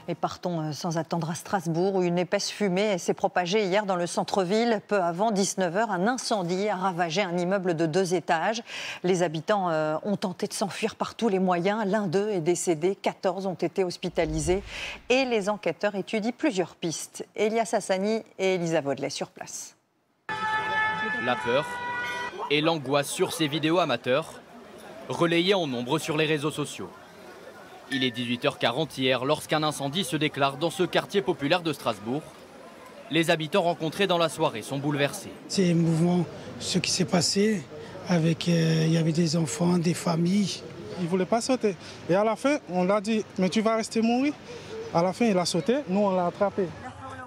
Et partons sans attendre à Strasbourg, où une épaisse fumée s'est propagée hier dans le centre-ville. Peu avant 19h, un incendie a ravagé un immeuble de 2 étages. Les habitants ont tenté de s'enfuir par tous les moyens. L'un d'eux est décédé, 14 ont été hospitalisés. Et les enquêteurs étudient plusieurs pistes. Elias Hassani et Elisa Vaudelet sur place. La peur et l'angoisse sur ces vidéos amateurs, relayées en nombre sur les réseaux sociaux. Il est 18h40 hier lorsqu'un incendie se déclare dans ce quartier populaire de Strasbourg. Les habitants rencontrés dans la soirée sont bouleversés. C'est émouvant ce qui s'est passé. Il y avait des enfants, des familles. Il ne voulait pas sauter. Et à la fin, on l'a dit, mais tu vas rester mourir. À la fin, il a sauté, nous on l'a attrapé.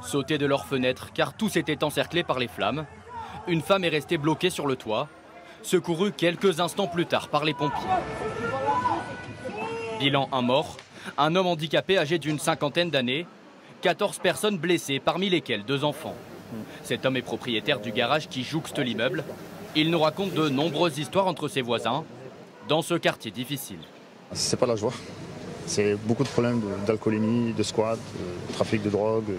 Sautés de leur fenêtre car tous étaient encerclés par les flammes. Une femme est restée bloquée sur le toit, secourue quelques instants plus tard par les pompiers. Bilan: un mort, un homme handicapé âgé d'une 50aine d'années, 14 personnes blessées, parmi lesquelles 2 enfants. Cet homme est propriétaire du garage qui jouxte l'immeuble. Il nous raconte de nombreuses histoires entre ses voisins dans ce quartier difficile. C'est pas la joie. C'est beaucoup de problèmes d'alcoolémie, de squat, de trafic de drogue.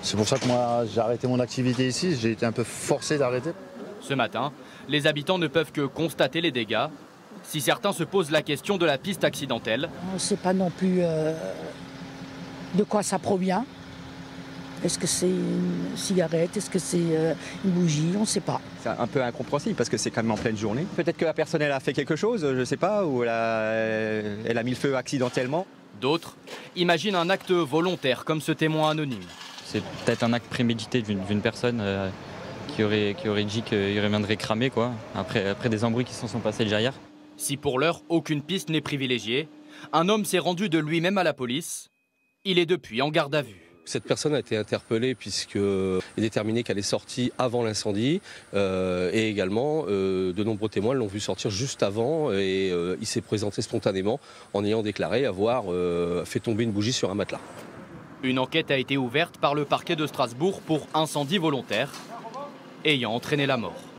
C'est pour ça que moi j'ai arrêté mon activité ici. J'ai été un peu forcé d'arrêter. Ce matin, les habitants ne peuvent que constater les dégâts. Si certains se posent la question de la piste accidentelle. On ne sait pas non plus de quoi ça provient. Est-ce que c'est une cigarette? Est-ce que c'est une bougie? On ne sait pas. C'est un peu incompréhensible parce que c'est quand même en pleine journée. Peut-être que la personne elle a fait quelque chose, je ne sais pas, ou elle a mis le feu accidentellement. D'autres imaginent un acte volontaire comme ce témoin anonyme. C'est peut-être un acte prémédité d'une personne qui aurait dit qu'il reviendrait cramer quoi, après des embrouilles qui se sont passés déjà hier. Si pour l'heure, aucune piste n'est privilégiée, un homme s'est rendu de lui-même à la police. Il est depuis en garde à vue. Cette personne a été interpellée puisqu'il est déterminé qu'elle est sortie avant l'incendie et également de nombreux témoins l'ont vu sortir juste avant et il s'est présenté spontanément en ayant déclaré avoir fait tomber une bougie sur un matelas. Une enquête a été ouverte par le parquet de Strasbourg pour incendie volontaire ayant entraîné la mort.